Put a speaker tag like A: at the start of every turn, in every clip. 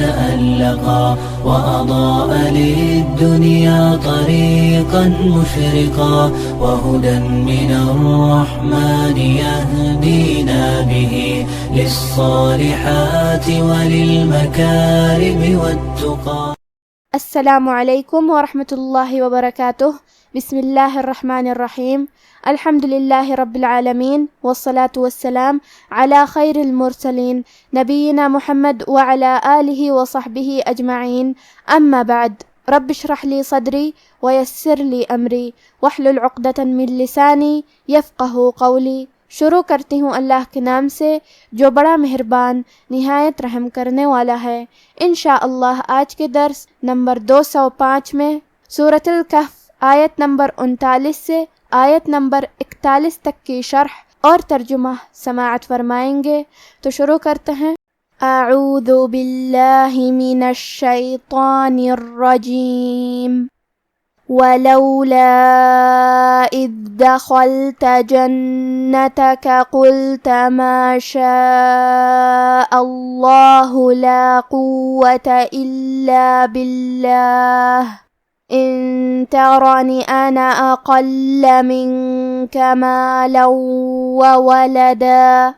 A: تألقا وأضاء للدنيا طريقا مشرقا وهدى من الرحمن يهدينا به للصالحات وللمكارم والتقى.
B: السلام علیکم ورحمۃ اللہ وبرکاتہ. بسم اللہ الرحمن الرحیم. الحمد للہ رب العالمین والصلاة والسلام علی خیر المرسلین نبینا محمد وعلی آلہ وصحبہ اجمعین. اما بعد، رب اشرح لی صدری ویسر لی امری واحلل عقدۃ من لسانی یفقہوا قولی. شروع کرتی ہوں اللہ کے نام سے جو بڑا مہربان نہایت رحم کرنے والا ہے. انشاءاللہ آج کے درس نمبر 205 میں سورۃ الکہف آیت نمبر 39 سے آیت نمبر 41 تک کی شرح اور ترجمہ سماعت فرمائیں گے. تو شروع کرتے ہیں. اعوذ باللہ من الشیطان الرجیم. ولولا إذ دخلت جنتك قلت ما شاء الله لا قوة إلا بالله إن ترني أنا أقل منك مالا وولدا.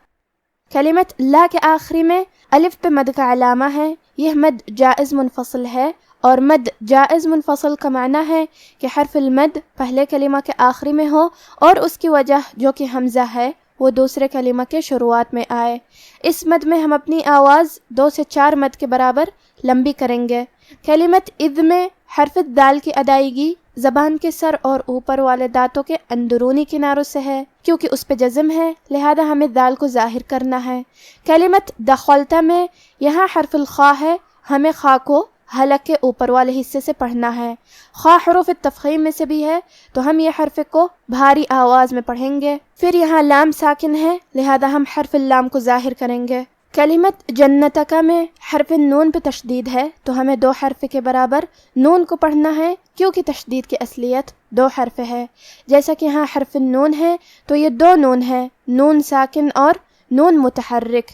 B: کلمت لا کے آخری میں الف پہ مد کا علامہ ہے. یہ مد جائز منفصل ہے، اور مد جائز منفصل کا معنی ہے کہ حرف المد پہلے کلمہ کے آخری میں ہو اور اس کی وجہ جو کہ حمزہ ہے وہ دوسرے کلمہ کے شروعات میں آئے. اس مد میں ہم اپنی آواز 2 سے 4 مد کے برابر لمبی کریں گے. کلمت اذ میں حرف دال کی ادائیگی زبان کے سر اور اوپر والے دانتوں کے اندرونی کناروں سے ہے. کیونکہ اس پہ جزم ہے لہذا ہمیں دال کو ظاہر کرنا ہے. کلمت دخلت میں یہاں حرف الخاء ہے، ہمیں خاء کو حلق کے اوپر والے حصے سے پڑھنا ہے. خاء حروف التفخیم میں سے بھی ہے تو ہم یہ حرف کو بھاری آواز میں پڑھیں گے. پھر یہاں لام ساکن ہے لہذا ہم حرف اللام کو ظاہر کریں گے. کلمت جنتک میں حرف نون پہ تشدید ہے تو ہمیں 2 حرف کے برابر نون کو پڑھنا ہے کیونکہ تشدید کی اصلیت 2 حرف ہے. جیسا کہ یہاں حرف نون ہے تو یہ 2 نون ہے، نون ساکن اور نون متحرک.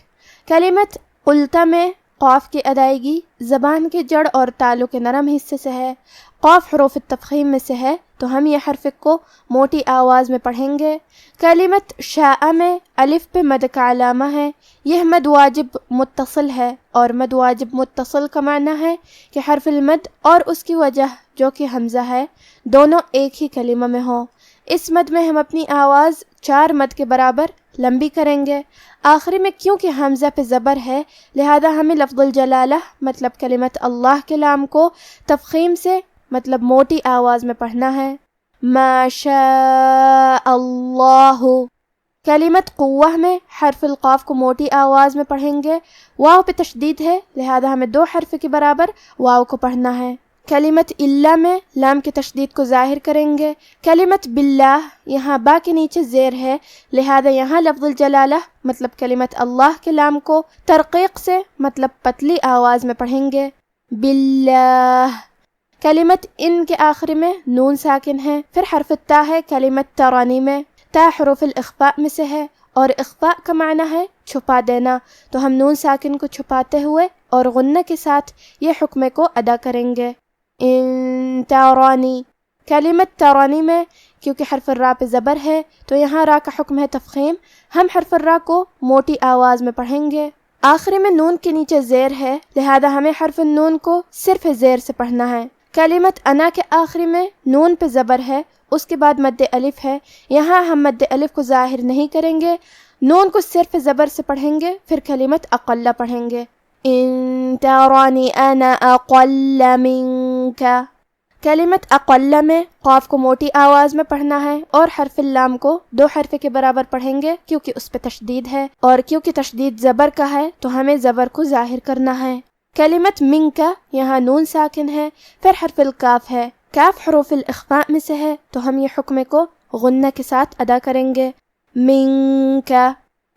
B: کلمت قلت میں قاف کی ادائیگی زبان کے جڑ اور تالو کے نرم حصے سے ہے. قاف حروف التفخیم میں سے ہے تو ہم یہ حرف کو موٹی آواز میں پڑھیں گے. کلمت شاء میں الف پہ مد کا علامہ ہے. یہ مد واجب متصل ہے، اور مد واجب متصل کا معنی ہے کہ حرف المد اور اس کی وجہ جو کہ حمزہ ہے دونوں ایک ہی کلمہ میں ہوں. اس مد میں ہم اپنی آواز 4 مد کے برابر لمبی کریں گے. آخری میں کیونکہ حمزہ پہ زبر ہے لہذا ہمیں لفظ الجلالہ مطلب کلمت اللہ کے لام کو تفخیم سے مطلب موٹی آواز میں پڑھنا ہے. ما شاء اللہ. کلمت قوہ میں حرف القاف کو موٹی آواز میں پڑھیں گے. واو پہ تشدید ہے لہذا ہمیں 2 حرف کے برابر واو کو پڑھنا ہے. کلمت اللہ میں لام کے تشدید کو ظاہر کریں گے. کلمت باللہ یہاں با کے نیچے زیر ہے لہذا یہاں لفظ الجلالہ مطلب کلمت اللہ کے لام کو ترقیق سے مطلب پتلی آواز میں پڑھیں گے. باللہ. کلمت ان کے آخری میں نون ساکن ہے. پھر حرف تا ہے کلمت ترانی میں. تا حروف الاخفاء میں سے ہے اور اخفاء کا معنی ہے چھپا دینا، تو ہم نون ساکن کو چھپاتے ہوئے اور غنہ کے ساتھ یہ حکم کو ادا کریں گے. ان ترانی. کلمت ترانی میں کیونکہ حرف الراء پہ زبر ہے تو یہاں را کا حکم ہے تفخیم. ہم حرف الراء کو موٹی آواز میں پڑھیں گے. آخری میں نون کے نیچے زیر ہے لہذا ہمیں حرف النون کو صرف زیر سے پڑھنا ہے. کلمت انا کے آخری میں نون پہ زبر ہے، اس کے بعد مد الف ہے. یہاں ہم مد الف کو ظاہر نہیں کریں گے، نون کو صرف زبر سے پڑھیں گے. پھر کلمت اقل پڑھیں گے. ان ترانی انا اقل منک. کلمت اقل میں قاف کو موٹی آواز میں پڑھنا ہے اور حرف اللام کو 2 حرف کے برابر پڑھیں گے کیونکہ اس پہ تشدید ہے، اور کیونکہ تشدید زبر کا ہے تو ہمیں زبر کو ظاہر کرنا ہے. کلمت منک یہاں نون ساکن ہے. پھر حرف الکاف ہے. کاف حروف الاخفاء میں سے ہے تو ہم یہ حکم کو غنہ کے ساتھ ادا کریں گے. منک.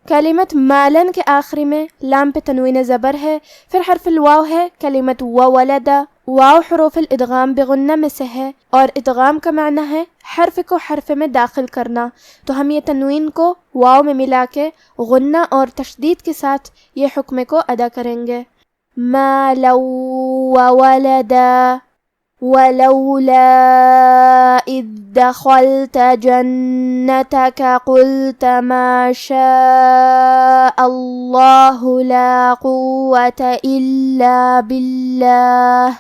B: کلمت مالن کے آخری میں لام پہ تنوین زبر ہے. پھر حرف الواو ہے کلمت وولد. واو حروف الادغام بغنہ میں سے ہے اور ادغام کا معنی ہے حرف کو حرف میں داخل کرنا، تو ہم یہ تنوین کو واو میں ملا کے غنہ اور تشدید کے ساتھ یہ حکم کو ادا کریں گے. مالا وولدا ولولا إذ دخلت جنتك قلت ما شاء الله لا قوة إلا بالله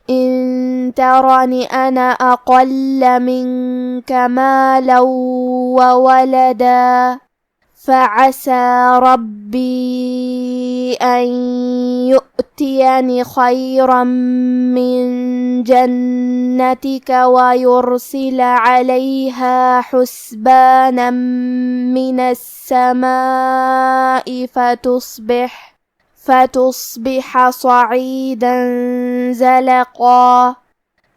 B: إن ترني أنا أقل منك مالا وولدا فعسى ربي أن يؤتيني خيرا من جنتك ويرسل عليها حسبانا من السماء فتصبح صعيدا زلقا.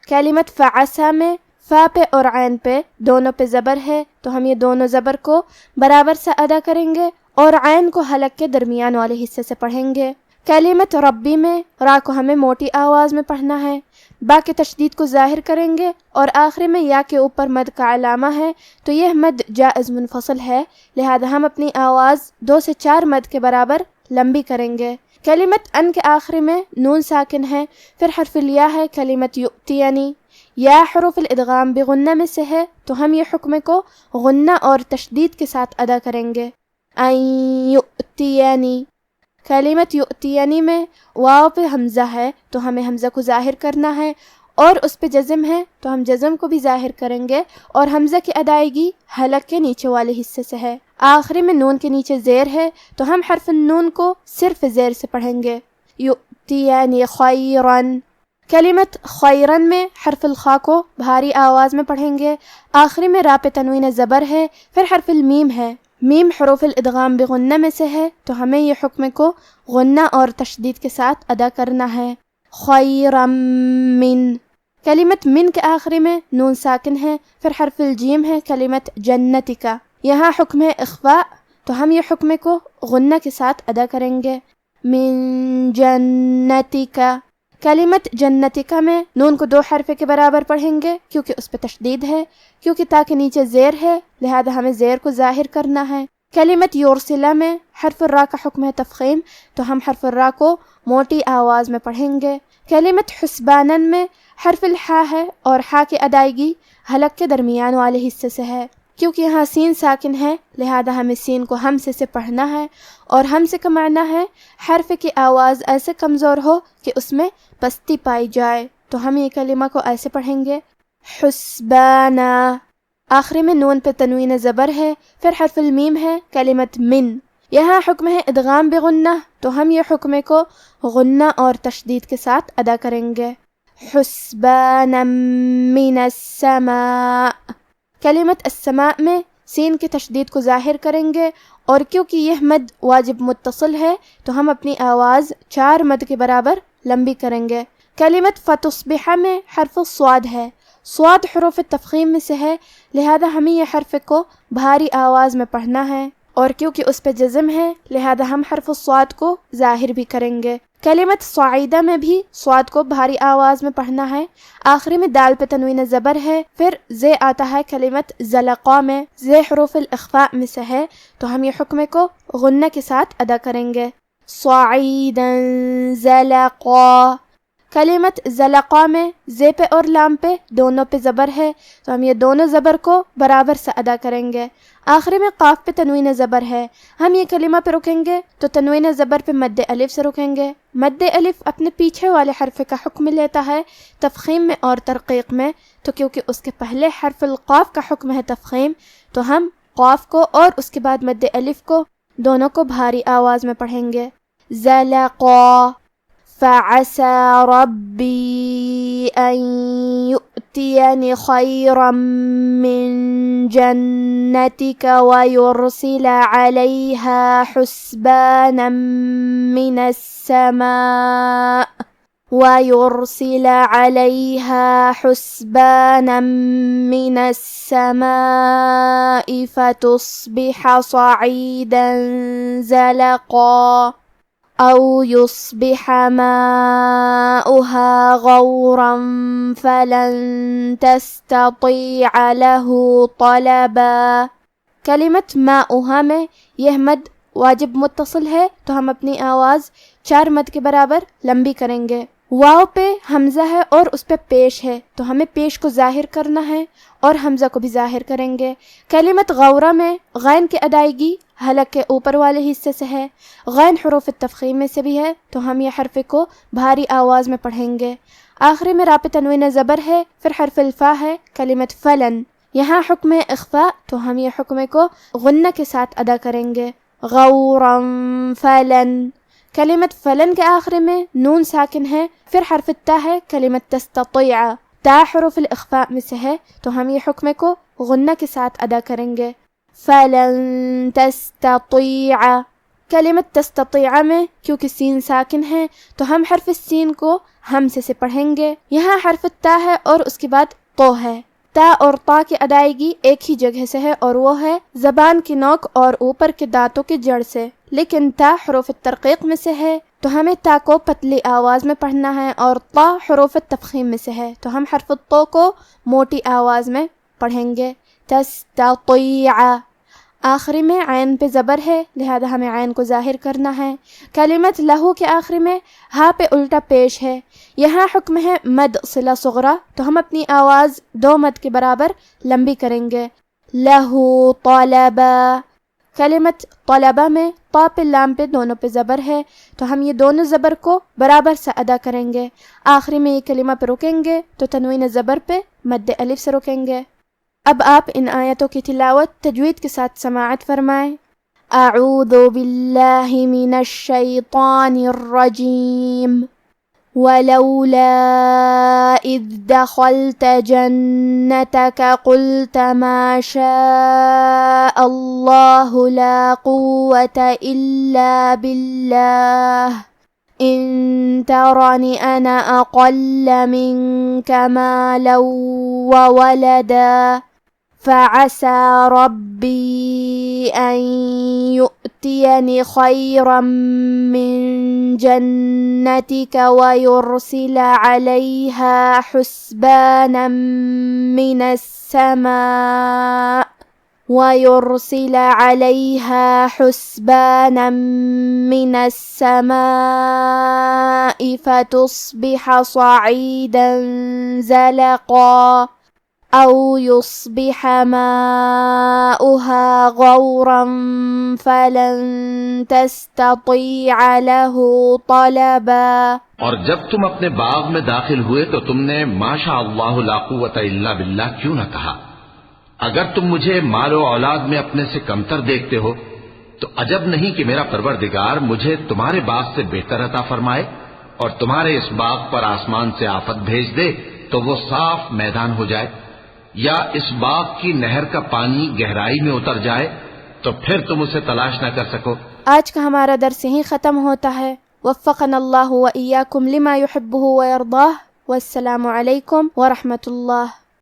B: کلمت فعسا میں فا پہ اور عین پہ دونوں پہ زبر ہے تو ہم یہ دونوں زبر کو برابر سے ادا کریں گے اور عین کو حلق کے درمیان والے حصے سے پڑھیں گے. کلمت ربی میں را کو ہمیں موٹی آواز میں پڑھنا ہے، با کے تشدید کو ظاہر کریں گے اور آخری میں یا کے اوپر مد کا علامہ ہے تو یہ مد جائز منفصل ہے، لہذا ہم اپنی آواز 2 سے 4 مد کے برابر لمبی کریں گے. کلمت ان کے آخری میں نون ساکن ہے، پھر حرف الیا ہے. کلمت یؤتینی یا حروف الادغام بغنہ میں سے ہے تو ہم یہ حکم کو غنہ اور تشدید کے ساتھ ادا کریں گے. ان یؤتینی. کلمت یؤتینی میں واو پہ حمزہ ہے تو ہمیں حمزہ کو ظاہر کرنا ہے اور اس پہ جزم ہے تو ہم جزم کو بھی ظاہر کریں گے اور حمزہ کی ادائیگی حلق کے نیچے والے حصے سے ہے. آخری میں نون کے نیچے زیر ہے تو ہم حرف النون کو صرف زیر سے پڑھیں گے. یؤتینی خیرن. کلمت خیرن میں حرف الخاء کو بھاری آواز میں پڑھیں گے. آخری میں را پہ تنوین زبر ہے، پھر حرف المیم ہے. میم حروف الادغام بغنہ میں سے ہے تو ہمیں یہ حکم کو غنہ اور تشدید کے ساتھ ادا کرنا ہے. خیرم من. کلمت من کے آخری میں نون ساکن ہے، پھر حرف الجیم ہے. کلمت جنتکا. یہاں حکم ہے اخفاء تو ہم یہ حکم کو غنہ کے ساتھ ادا کریں گے. من جنتکا. کلمت جنتکا میں نون کو 2 حرفے کے برابر پڑھیں گے کیونکہ اس پہ تشدید ہے، کیونکہ تا کے نیچے زیر ہے لہذا ہمیں زیر کو ظاہر کرنا ہے. کلمت یورسلہ میں حرف الرا کا حکم ہے تفخیم تو ہم حرف الرا کو موٹی آواز میں پڑھیں گے. کلمت حسبانن میں حرف الحا ہے اور حا کی ادائیگی حلق کے درمیان والے حصے سے ہے. کیونکہ یہاں سین ساکن ہے لہذا ہمیں سین کو ہمزے سے پڑھنا ہے اور ہمزے کا معنی ہے حرف کی آواز ایسے کمزور ہو کہ اس میں پستی پائی جائے تو ہم یہ کلمہ کو ایسے پڑھیں گے حسبانا. آخری میں نون پہ تنوین زبر ہے، پھر حرف المیم ہے. کلمت من. یہاں حکم ہے ادغام بغنہ تو ہم یہ حکم کو غنہ اور تشدید کے ساتھ ادا کریں گے. حسبانا من السماء. کلمت السماء میں سین کی تشدید کو ظاہر کریں گے اور کیونکہ یہ مد واجب متصل ہے تو ہم اپنی آواز 4 مد کے برابر لمبی کریں گے. کلمت فتصبح میں حرف الصاد ہے. صاد حروف تفخیم میں سے ہے لہذا ہمیں یہ حرف کو بھاری آواز میں پڑھنا ہے اور کیونکہ اس پہ جزم ہے لہذا ہم حرف الصاد کو ظاہر بھی کریں گے. کلمت صعیدہ میں بھی صاد کو بھاری آواز میں پڑھنا ہے. آخری میں دال پہ تنوین زبر ہے، پھر زے آتا ہے. کلمت زلقا میں زے حروف الاخفاء میں سے ہے تو ہم یہ حکم کو غنہ کے ساتھ ادا کریں گے. صعیدا زلقا. کلمت زلقا میں زے پہ اور لام پہ دونوں پہ زبر ہے تو ہم یہ دونوں زبر کو برابر سے ادا کریں گے. آخری میں قاف پہ تنوین زبر ہے، ہم یہ کلمہ پہ رکیں گے تو تنوین زبر پہ مد الف سے رکیں گے. مد الف اپنے پیچھے والے حرف کا حکم لیتا ہے تفخیم میں اور ترقیق میں، تو کیونکہ اس کے پہلے حرف القاف کا حکم ہے تفخیم تو ہم قاف کو اور اس کے بعد مد الف کو دونوں کو بھاری آواز میں پڑھیں گے. زلقا. فعسى ربي أن يؤتيني خيرا من جنتك ويرسل عليها حسبانا من السماء فتصبح صعيدا زلقا أو يصبح ماؤها غورا فلن تستطيع له طلبا. کلمت ماؤها میں یہ مد واجب متصل ہے تو ہم اپنی آواز 4 مد کے برابر لمبی کریں گے۔ واو پہ حمزہ ہے اور اس پہ پیش ہے تو ہمیں پیش کو ظاہر کرنا ہے اور حمزہ کو بھی ظاہر کریں گے۔ کلمت غورہ میں غین کی ادائیگی حلق کے اوپر والے حصے سے ہے، غین حروف تفخیم میں سے بھی ہے تو ہم یہ حرف کو بھاری آواز میں پڑھیں گے۔ آخری میں راء تنوین زبر ہے، پھر حرف الفا ہے۔ کلمت فلن، یہاں حکم اخفاء تو ہم یہ حکم کو غنہ کے ساتھ ادا کریں گے، غورا فلن۔ کلمت فلن کے آخر میں نون ساکن ہے، پھر حرف تا ہے۔ کلمت تستطیع، تا حروف الاخفاء میں سے ہے تو ہم یہ حکم کو غنہ کے ساتھ ادا کریں گے، فلن تستطیع۔ کلمت تستطیع میں کیونکہ سین ساکن ہے تو ہم حرف سین کو ہمزے سے پڑھیں گے۔ یہاں حرف تا ہے اور اس کے بعد تو ہے۔ تا اور تا کی ادائیگی ایک ہی جگہ سے ہے اور وہ ہے زبان کی نوک اور اوپر کے دانتوں کی جڑ سے، لیکن تا حروف ترقیق میں سے ہے تو ہمیں تا کو پتلی آواز میں پڑھنا ہے اور تا حروف تفخیم میں سے ہے تو ہم حرف تو کو موٹی آواز میں پڑھیں گے، تستطیع۔ آخری میں عین پہ زبر ہے لہذا ہمیں عین کو ظاہر کرنا ہے۔ کلمت لہو کے آخری میں ہا پہ الٹا پیش ہے، یہاں حکم ہے مد صلہ صغرا تو ہم اپنی آواز 2 مد کے برابر لمبی کریں گے، لہو طلبا۔ کلمت طلبا میں طا پہ لام پہ دونوں پہ زبر ہے تو ہم یہ دونوں زبر کو برابر سے ادا کریں گے۔ آخری میں یہ کلمہ پہ رکیں گے تو تنوین زبر پہ مد الف سے رکیں گے۔ اب آپ ان آیتوں کی تلاوت تجوید کے ساتھ سماعت فرمائیں۔ اعوذ باللہ من الشیطان الرجیم ولولا اذ دخلت جنتك قلت ما شاء الله لا قوة إلا بالله إن ترني أنا أقل منك مالا وولدا فعسى ربي أن يؤتيني خيرا من جنتك ويرسل عليها حسبانا من السماء فتصبح صعيدا زلقا أو يصبح ماؤها غورا فلن تستطيع له طلبا۔
C: اور جب تم اپنے باغ میں داخل ہوئے تو تم نے ما شاء اللہ لا قوت الا باللہ کیوں نہ کہا؟ اگر تم مجھے مال و اولاد میں اپنے سے کمتر دیکھتے ہو تو عجب نہیں کہ میرا پروردگار مجھے تمہارے باغ سے بہتر عطا فرمائے اور تمہارے اس باغ پر آسمان سے آفت بھیج دے تو وہ صاف میدان ہو جائے، یا اس باغ کی نہر کا پانی گہرائی میں اتر جائے تو پھر تم اسے تلاش نہ کر سکو۔
B: آج کا ہمارا درس یہیں ختم ہوتا ہے۔ وفقنا اللہ و ایاکم لما یحبہ و یرضاہ، والسلام علیکم ورحمۃ اللہ۔